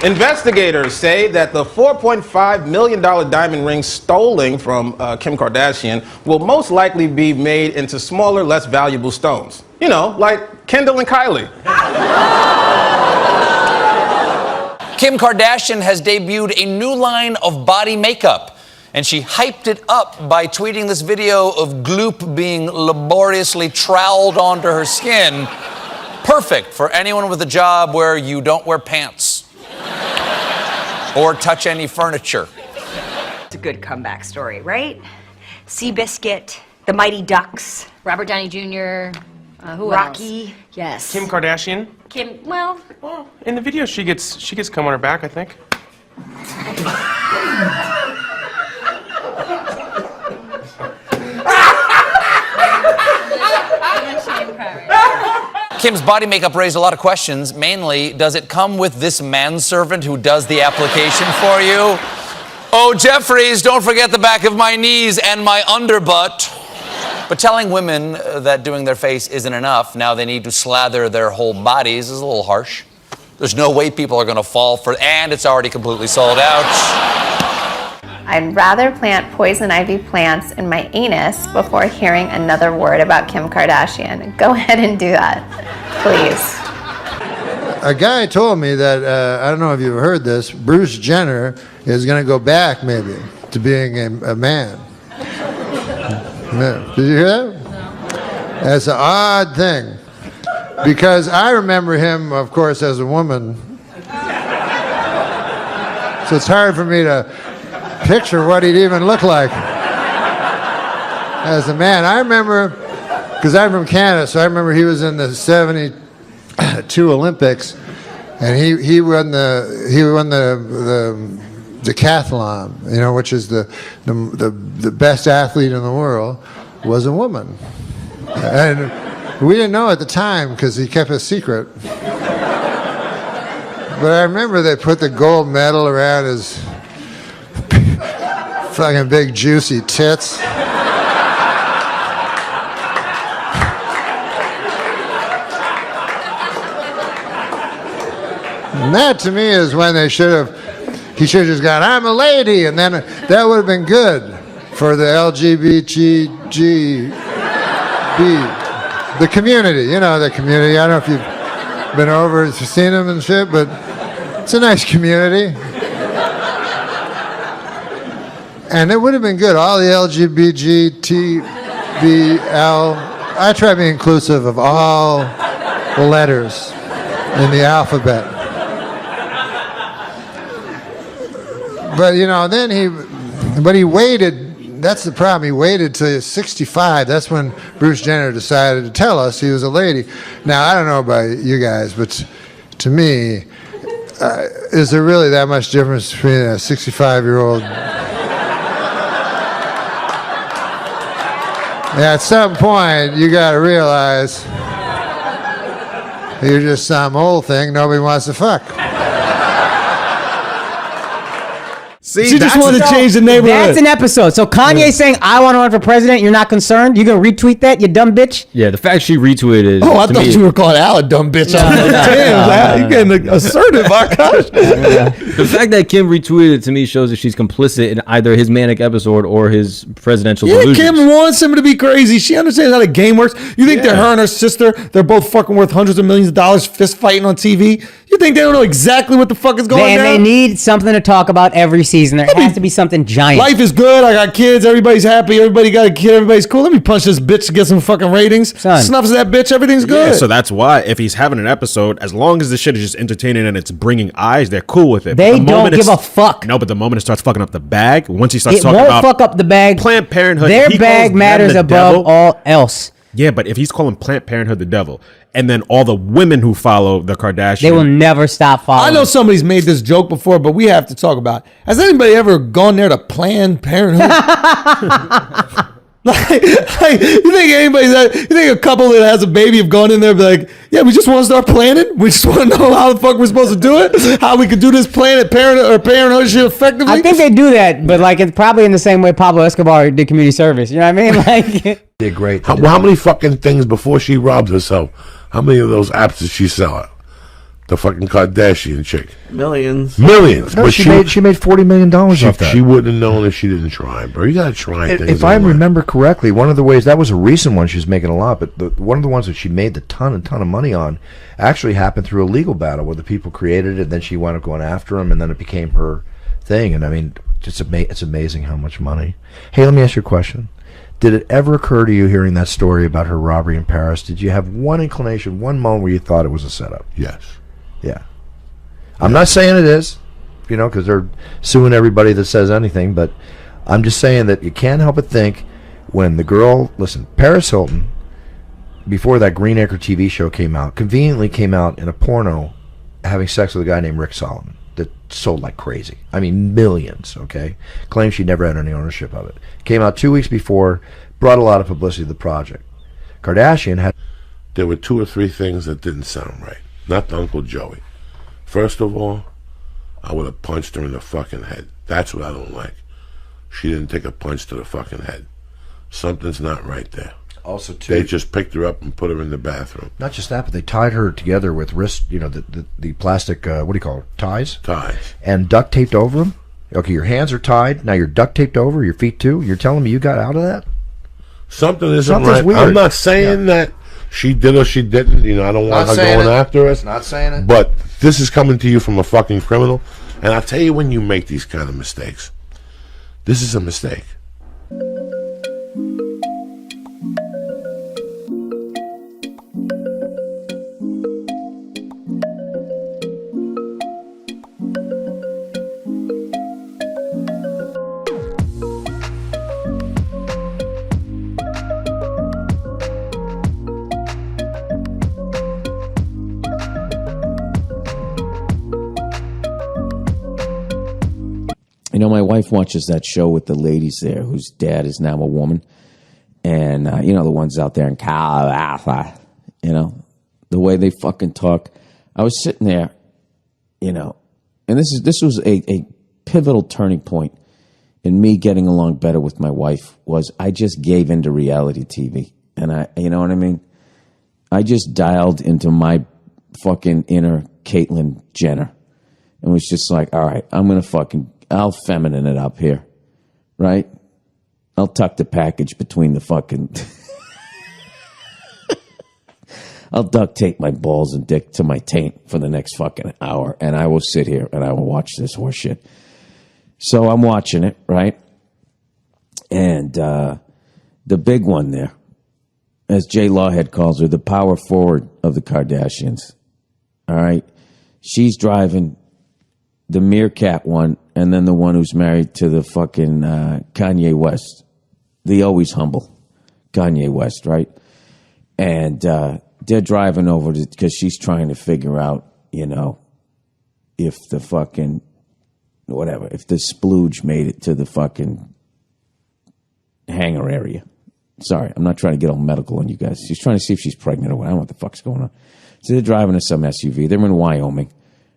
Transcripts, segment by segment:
Investigators say that the $4.5 million diamond ring stolen from Kim Kardashian will most likely be made into smaller, less valuable stones. You know, like Kendall and Kylie. Kim Kardashian has debuted a new line of body makeup, and she hyped it up by tweeting this video of gloop being laboriously troweled onto her skin. Perfect for anyone with a job where you don't wear pants or touch any furniture. It's a good comeback story, right? Seabiscuit, the Mighty Ducks, Robert Downey Jr., who Rocky. else? Yes. Kim Kardashian? Kim, well, In the video, she gets cum on her back, I think. Kim's body makeup raised a lot of questions. Mainly, does it come with this manservant who does the application for you? Oh, Jeffries, don't forget the back of my knees and my underbutt. But telling women that doing their face isn't enough, now they need to slather their whole bodies, is a little harsh. There's no way people are going to fall for it, and it's already completely sold out. I'd rather plant poison ivy plants in my anus before hearing another word about Kim Kardashian. Go ahead and do that, please. A guy told me that, I don't know if you've heard this, Bruce Jenner is going to go back maybe to being a man. Did you hear that? No. That's an odd thing. Because I remember him, of course, as a woman. So it's hard for me to picture what he'd even look like as a man. I remember, because I'm from Canada, so I remember he was in the 72 Olympics, and he won the decathlon, you know, which is the best athlete in the world, was a woman. And we didn't know at the time because he kept it secret. But I remember they put the gold medal around his fucking big juicy tits. And that to me is when he should have just gone, I'm a lady, and then that would have been good for the LGBTG, the community, you know, the community. I don't know if you've been over and seen them and shit, but it's a nice community. And it would have been good, all the LGBTBL. I try to be inclusive of all the letters in the alphabet. But, you know, then he waited, that's the problem, he waited till 65. That's when Bruce Jenner decided to tell us he was a lady. Now, I don't know about you guys, but to me, is there really that much difference between a 65-year-old? At some point, you got to realize you're just some old thing nobody wants to fuck. See, she just wanted to change the neighborhood. That's an episode. So Kanye saying, I want to run for president, you're not concerned? You gonna retweet that, you dumb bitch? Yeah, the fact she retweeted. Oh, I thought you were calling Al a dumb bitch. Damn, you getting assertive, Akaash. The fact that Kim retweeted to me shows that she's complicit in either his manic episode or his presidential delusions. Kim wants him to be crazy. She understands how the game works. You think that her and her sister, they're both fucking worth hundreds of millions of dollars fist fighting on TV? You think they don't know exactly what the fuck is going on? And they need something to talk about every season. There has to be something giant. Life is good. I got kids. Everybody's happy. Everybody got a kid. Everybody's cool. Let me punch this bitch to get some fucking ratings. Son. Snuffs that bitch. Everything's good. Yeah, so that's why if he's having an episode, as long as the shit is just entertaining and it's bringing eyes, they're cool with it. They don't give a fuck. No, but the moment it starts fucking up the bag, once he starts it talking won't about fuck up the bag. Planned Parenthood, their bag matters above all else. Yeah, but if he's calling Planned Parenthood the devil, and then all the women who follow the Kardashians, they will never stop following. I know somebody's made this joke before, but we have to talk about it. Has anybody ever gone there to Planned Parenthood? like, you think a couple that has a baby have gone in there and be like, yeah, we just want to start planning. We just want to know how the fuck we're supposed to do it, how we could do this Parenthood shit effectively. I think they do that, but like it's probably in the same way Pablo Escobar did community service. You know what I mean? Like, they're great. How many fucking things before she robs herself? How many of those apps did she sell? The fucking Kardashian chick. Millions. Millions. No, but she made $40 million off that. She wouldn't have known if she didn't try, bro. You gotta try things. If I remember correctly, one of the ways, that was a recent one, she was making a lot, but one of the ones that she made the ton of money on actually happened through a legal battle where the people created it, and then she wound up going after him, and then it became her thing. And I mean, it's amazing how much money. Hey, let me ask you a question. Did it ever occur to you, hearing that story about her robbery in Paris, did you have one inclination, one moment where you thought it was a setup? Yes. Yeah. I'm not saying it is, because they're suing everybody that says anything, but I'm just saying that you can't help but think when the girl, listen, Paris Hilton, before that Green Acre TV show came out, conveniently came out in a porno having sex with a guy named Rick Solomon that sold like crazy. I mean, millions, okay? Claims she never had any ownership of it. Came out 2 weeks before, brought a lot of publicity to the project. Kardashian had... There were 2 or 3 things that didn't sound right. Not to Uncle Joey. First of all, I would have punched her in the fucking head. That's what I don't like. She didn't take a punch to the fucking head. Something's not right there. Also, too, they just picked her up and put her in the bathroom. Not just that, but they tied her together with wrist, the plastic, what do you call it, ties? Ties. And duct taped over them. Okay, your hands are tied. Now you're duct taped over, your feet too. You're telling me you got out of that? Something's right. Weird. I'm not saying that she did or she didn't. I don't want her going after us. Not saying it. But this is coming to you from a fucking criminal. And I'll tell you when you make these kind of mistakes. This is a mistake. My wife watches that show with the ladies there whose dad is now a woman. And, the ones out there in Colbert, the way they fucking talk. I was sitting there, and this was a pivotal turning point in me getting along better with my wife, was I just gave into reality TV. And you know what I mean? I just dialed into my fucking inner Caitlyn Jenner and was just like, all right, I'll feminine it up here, right? I'll tuck the package between the fucking... I'll duct tape my balls and dick to my taint for the next fucking hour, and I will sit here and I will watch this horse shit. So I'm watching it, right? And the big one there, as Jay Lawhead calls her, the power forward of the Kardashians, all right? She's driving the meerkat one, and then the one who's married to the fucking Kanye West, the always humble Kanye West, right? And they're driving over because she's trying to figure out, if the fucking, whatever, if the splooge made it to the fucking hangar area. Sorry, I'm not trying to get all medical on you guys. She's trying to see if she's pregnant or what. I don't know what the fuck's going on. So they're driving in some SUV. They're in Wyoming.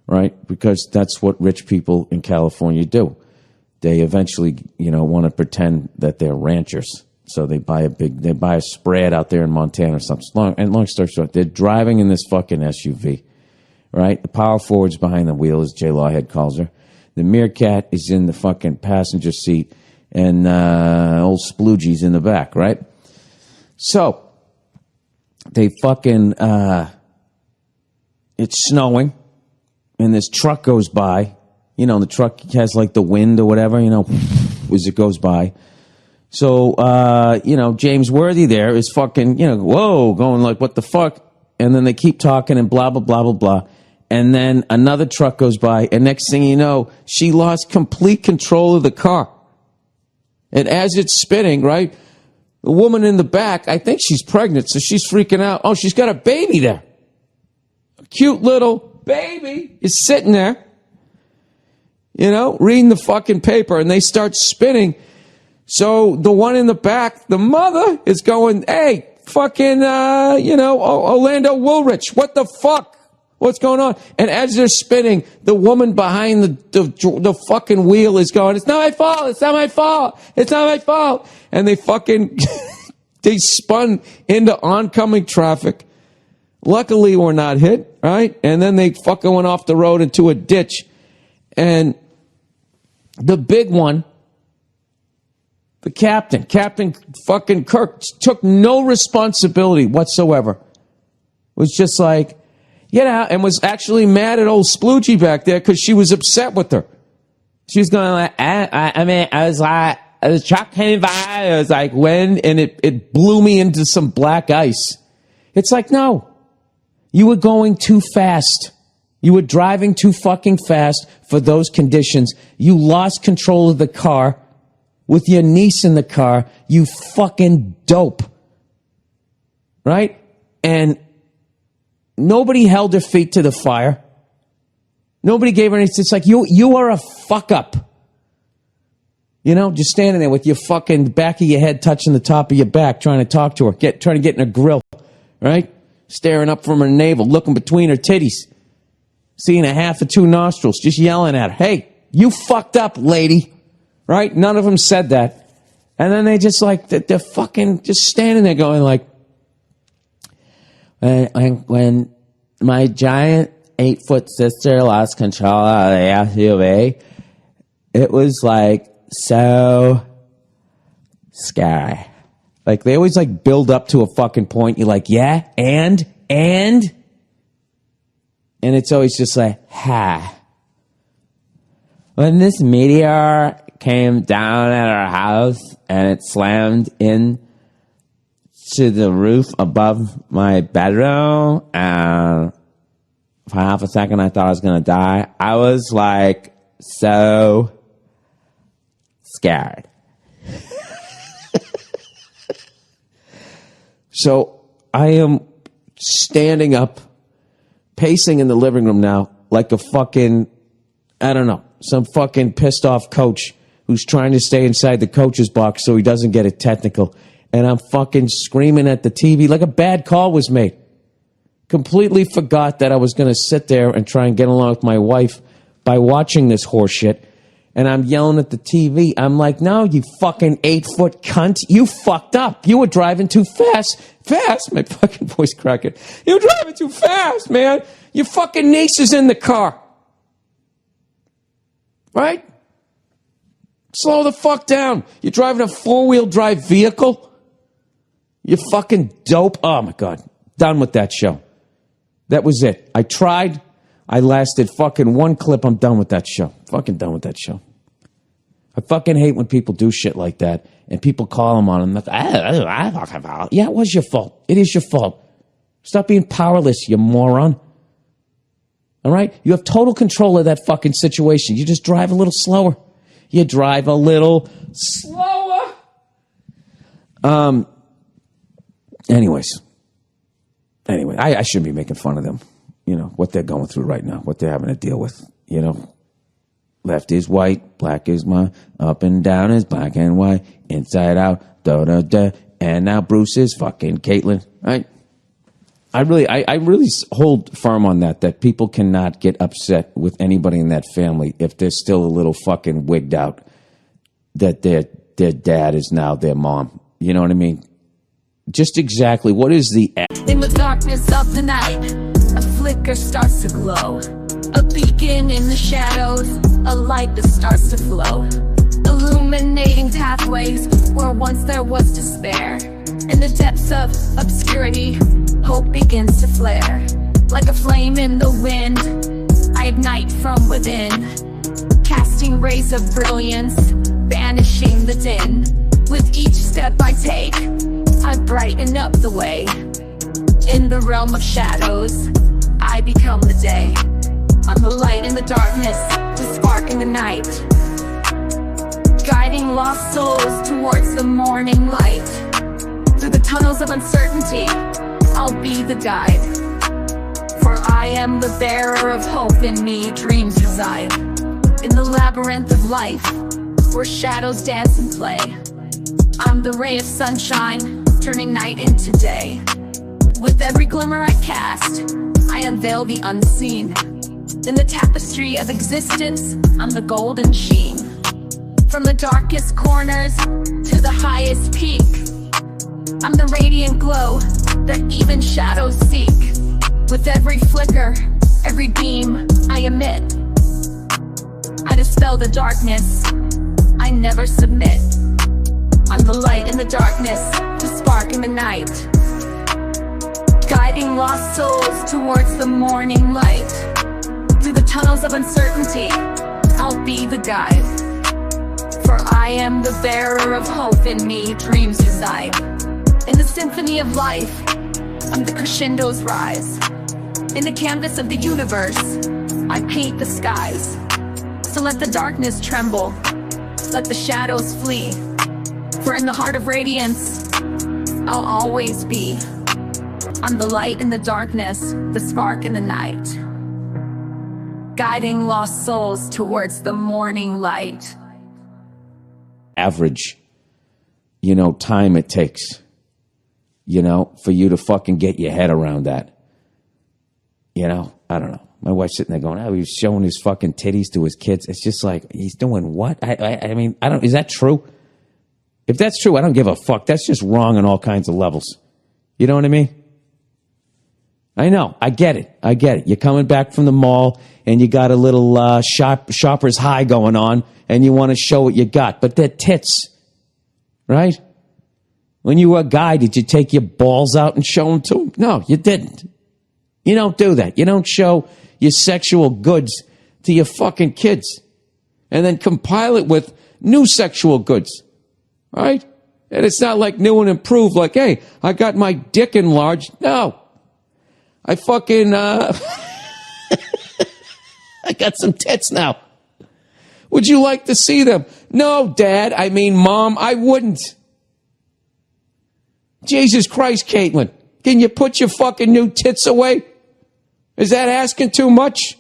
Right? Because that's what rich people in California do. They eventually, want to pretend that they're ranchers. So they buy a spread out there in Montana or something. Long story short, they're driving in this fucking SUV. Right? The power forward's behind the wheel, as Jay Lawhead calls her. The meerkat is in the fucking passenger seat, and old Sploogie's in the back, right? So they fucking, it's snowing. And this truck goes by, the truck has like the wind or whatever, as it goes by. So, James Worthy there is fucking, whoa, going like, what the fuck? And then they keep talking and blah, blah, blah, blah, blah. And then another truck goes by, and next thing you know, she lost complete control of the car. And as it's spinning, right, the woman in the back, I think she's pregnant, so she's freaking out. Oh, she's got a baby there. A cute little baby is sitting there, reading the fucking paper, and they start spinning. So the one in the back, the mother, is going, hey, fucking, Orlando Woolrich, what the fuck? What's going on? And as they're spinning, the woman behind the fucking wheel is going, it's not my fault, it's not my fault, it's not my fault. And they fucking, they spun into oncoming traffic. Luckily, we're not hit, right? And then they fucking went off the road into a ditch. And the big one, the Captain fucking Kirk, took no responsibility whatsoever. Was just like, and was actually mad at old Sploogey back there because she was upset with her. She was going like, I was truck came by, I was like, when? And it blew me into some black ice. It's like, no. You were going too fast. You were driving too fucking fast for those conditions. You lost control of the car with your niece in the car. You fucking dope. Right? And nobody held their feet to the fire. Nobody gave her anything. It's like, you are a fuck up. You know, just standing there with your fucking back of your head touching the top of your back, trying to talk to her, trying to get in her grill, right? Staring up from her navel, looking between her titties, seeing a half of two nostrils, just yelling at her, hey, you fucked up, lady, right? None of them said that. And then they just like, they're fucking just standing there going like, when my giant 8-foot sister lost control of the SUV, it was like so scary. Like they always like build up to a fucking point. You're like, yeah, and it's always just like, ha. When this meteor came down at our house and it slammed in to the roof above my bedroom, and for half a second I thought I was gonna die. I was like so scared. So I am standing up, pacing in the living room now like a fucking, I don't know, some fucking pissed off coach who's trying to stay inside the coach's box so he doesn't get it technical. And I'm fucking screaming at the TV like a bad call was made. Completely forgot that I was going to sit there and try and get along with my wife by watching this horse shit. And I'm yelling at the TV. I'm like, no, you fucking 8-foot cunt. You fucked up. You were driving too fast. My fucking voice cracking. You were driving too fast, man. Your fucking niece is in the car. Right? Slow the fuck down. You're driving a 4-wheel drive vehicle. You fucking dope. Oh, my God. Done with that show. That was it. I tried. I lasted fucking one clip. I'm done with that show. Fucking done with that show. I fucking hate when people do shit like that and people call them on them. Yeah, it was your fault. It is your fault. Stop being powerless, you moron. All right? You have total control of that fucking situation. You just drive a little slower. You drive a little slower. Anyway, I shouldn't be making fun of them. You know, what they're going through right now, what they're having to deal with, you know. Left is white, black is mine, up and down is black and white, inside out, da-da-da, and now Bruce is fucking Caitlyn, right? I really hold firm on that people cannot get upset with anybody in that family if they're still a little fucking wigged out that their dad is now their mom. You know what I mean? Just exactly what is the... In the darkness of the night, a flicker starts to glow. A beacon in the shadows, a light that starts to flow. Illuminating pathways where once there was despair. In the depths of obscurity, hope begins to flare. Like a flame in the wind, I ignite from within. Casting rays of brilliance, banishing the din. With each step I take, I brighten up the way. In the realm of shadows, I become the day. I'm the light in the darkness, the spark in the night. Guiding lost souls towards the morning light. Through the tunnels of uncertainty, I'll be the guide. For I am the bearer of hope, in me dreams reside. In the labyrinth of life, where shadows dance and play, I'm the ray of sunshine, turning night into day. With every glimmer I cast, I unveil the unseen. In the tapestry of existence, I'm the golden sheen. From the darkest corners to the highest peak, I'm the radiant glow that even shadows seek. With every flicker, every beam I emit, I dispel the darkness, I never submit. I'm the light in the darkness, the spark in the night, guiding lost souls towards the morning light. Through the tunnels of uncertainty, I'll be the guide. For I am the bearer of hope, in me dreams reside. In the symphony of life, I'm the crescendo's rise. In the canvas of the universe, I paint the skies. So let the darkness tremble, let the shadows flee. For in the heart of radiance, I'll always be. I'm the light in the darkness, the spark in the night, guiding lost souls towards the morning light. Average, time it takes, for you to fucking get your head around that. I don't know. My wife's sitting there going, "Oh, he's showing his fucking titties to his kids." It's just like, he's doing what? I mean, is that true? If that's true, I don't give a fuck. That's just wrong on all kinds of levels. You know what I mean? I know. I get it. You're coming back from the mall and you got a little shopper's high going on and you want to show what you got. But they're tits, right? When you were a guy, did you take your balls out and show them to them? No, you didn't. You don't do that. You don't show your sexual goods to your fucking kids and then compile it with new sexual goods, right? And it's not like new and improved, like, hey, I got my dick enlarged. No. I fucking, I got some tits now. Would you like to see them? No, Dad. I mean, Mom, I wouldn't. Jesus Christ, Caitlin. Can you put your fucking new tits away? Is that asking too much?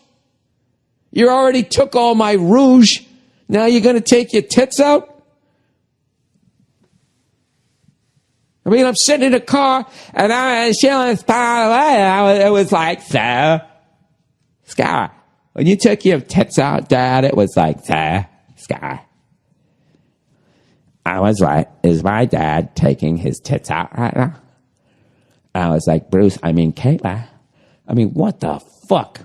You already took all my rouge. Now you're going to take your tits out? I mean, I'm sitting in a car and I'm chilling. It was like, so, Sky, when you took your tits out, Dad, it was like, so, Sky, I was right. Is my dad taking his tits out right now? I was like, Bruce, I mean, Kayla, I mean, what the fuck?